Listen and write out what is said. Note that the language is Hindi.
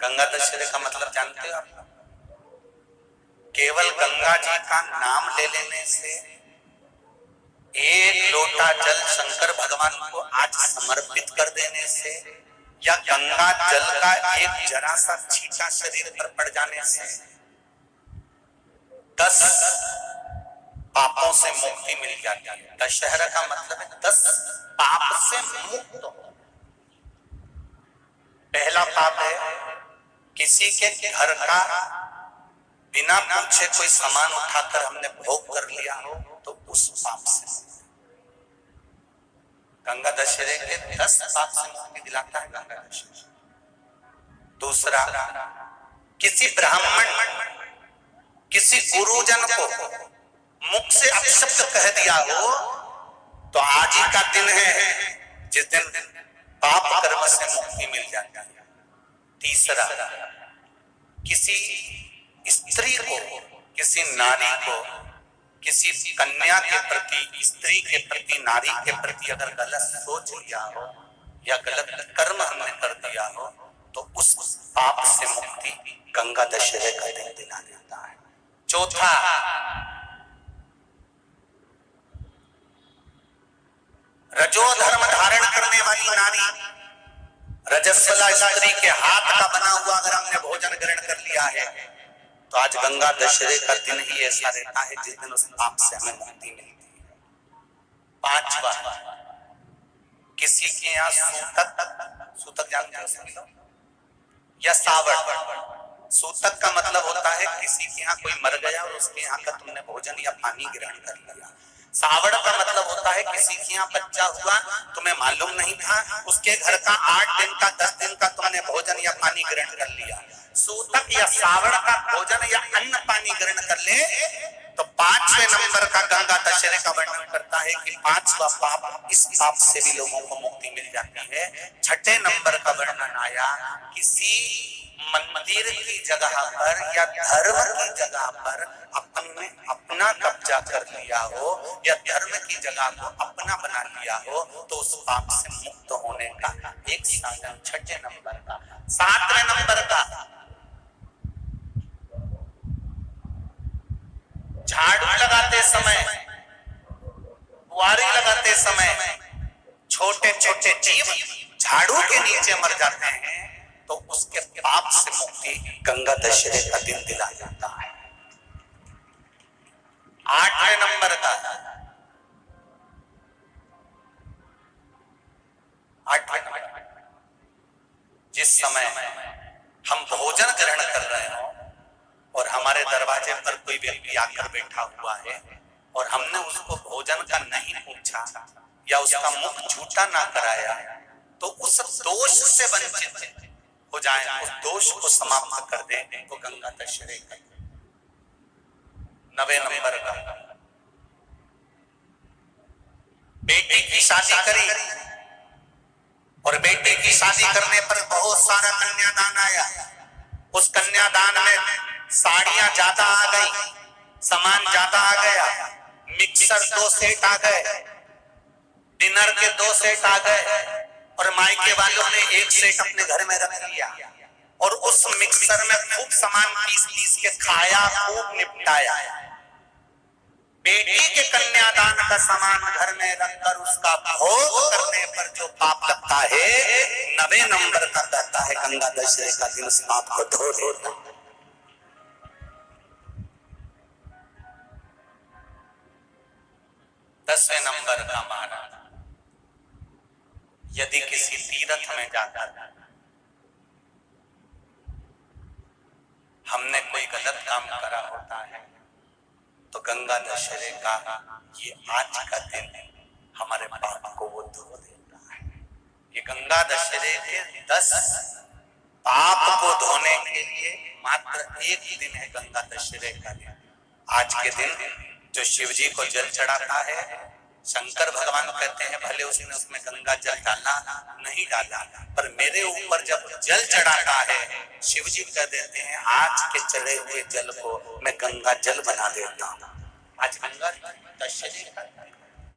गंगा दशहरे का मतलब जानते हो आप? केवल गंगा जी का नाम ले लेने से, एक लोटा जल शंकर भगवान को आज समर्पित कर देने से, या गंगा जल का एक जरा सा छींटा शरीर पर पड़ जाने से 10 पापों से मुक्ति मिल जाती है। दशहरा का मतलब है 10 पाप से मुक्त हो। पहला पाप है किसी के घर का बिना पूछे कोई सामान उठाकर हमने भोग कर लिया हो, तो उस पाप से गंगा दशहरे के 10 पाप से मुक्ति दिलाता है गंगा दशहरा। दूसरा, किसी ब्राह्मण किसी गुरुजन को मुख से अपशब्द कह दिया हो, तो आज ही का दिन है जिस दिन पाप कर्म से मुक्ति मिल जाती है। तीसरा, किसी स्त्री को, किसी नारी को, किसी कन्या के प्रति, स्त्री के प्रति, नारी के प्रति अगर गलत सोच लिया हो या गलत कर्म हमने कर दिया हो, तो उस पाप से मुक्ति गंगा दशहरे का दिन दिला देता है। चौथा, रजो धर्म धारण करने वाली नारी, रजस्वला स्त्री के हाथ का बना हुआ अगर हमने भोजन ग्रहण कर लिया है, तो आज गंगा दशहरे का दिन ही ऐसा रहता है जिस दिन उस पाप से हमें मुक्ति मिलती है। पांचवा, किसी के यहाँ सूतक जानते हो सभी लोग, या सावड़। सूतक का मतलब होता है किसी के यहाँ कोई मर गया और उसके यहाँ का तुमने भोजन या पानी ग्रहण कर लिया। सावड़ का मतलब होता है किसी के यहाँ बच्चा हुआ, तुम्हें मालूम नहीं था, उसके घर का 8 दिन का 10 दिन का तुमने भोजन या पानी ग्रहण कर लिया। सूतक या सावड़ का भोजन या अन्न पानी ग्रहण कर ले, तो 5वें नंबर का गंगा दशहरे का वर्णन करता है कि 5वां पाप, इस पाप से भी लोगों को मुक्ति मिल जाती है। 6ठे नंबर का वर्णन आया, किसी मंदिर की जगह पर या धर्म की जगह पर अपने अपना कब्जा कर लिया हो या धर्म की जगह को अपना बना लिया हो, तो उस पाप से मुक्त होने का एक साधन 6ठे नंबर का। 7वें नंबर का, झाड़ू लगाते समय, बुआरी लगाते समय छोटे छोटे जीव झाड़ू के नीचे मर जाते हैं, तो उसके पाप से मुक्ति गंगा दशहरे का दिन दिला जाता है। 8वें नंबर का, 8वें नंबर, जिस समय हम भोजन ग्रहण कर रहे हो और हमारे दरवाजे पर कोई व्यक्ति आकर बैठा हुआ है और हमने उसको भोजन का नहीं पूछा या उसका मुख झूठा ना कराया, तो उस दोष से वंचित हो जाए, उस दोष को समाप्त कर दे, तो गंगा दशहरे का। 9वें नंबर का, बेटी की शादी करी और बेटी की शादी करने पर बहुत सारा कन्यादान आया। उस कन्यादान में साड़ियां ज्यादा आ गई, सामान ज्यादा आ गया, मिक्सर 2 सेट आ गए, डिनर के 2 सेट आ गए, और मायके वालों ने 1 सेट अपने घर में रख लिया और उस मिक्सर में खूब सामान पीस के खाया, खूब निपटाया। बेटी के कन्यादान का सामान घर में रखकर उसका भोग करने पर जो पाप लगता है, 9वें नंबर का कहता है गंगा दशहरे का दिन उस पाप को धो देता है। 10वें नंबर का महाराज, यदि किसी तीर्थ में जाकर हमने कोई गलत काम करा होता है, तो गंगा दशहरे का ये आज का दिन हमारे पाप को वो धो देता है। ये गंगा दशहरे के 10 पाप को धोने के लिए मात्र एक दिन है गंगा दशहरे का दिन। आज के दिन जो शिव जी को जल चढ़ाता है, शंकर भगवान कहते हैं भले उसने उसमें गंगा जल डाला नहीं डाला, पर मेरे ऊपर जब जल चढ़ाता है, शिव जी कह देते हैं आज के चढ़े हुए जल को मैं गंगा जल बना देता हूँ। आज गंगा दशहरे का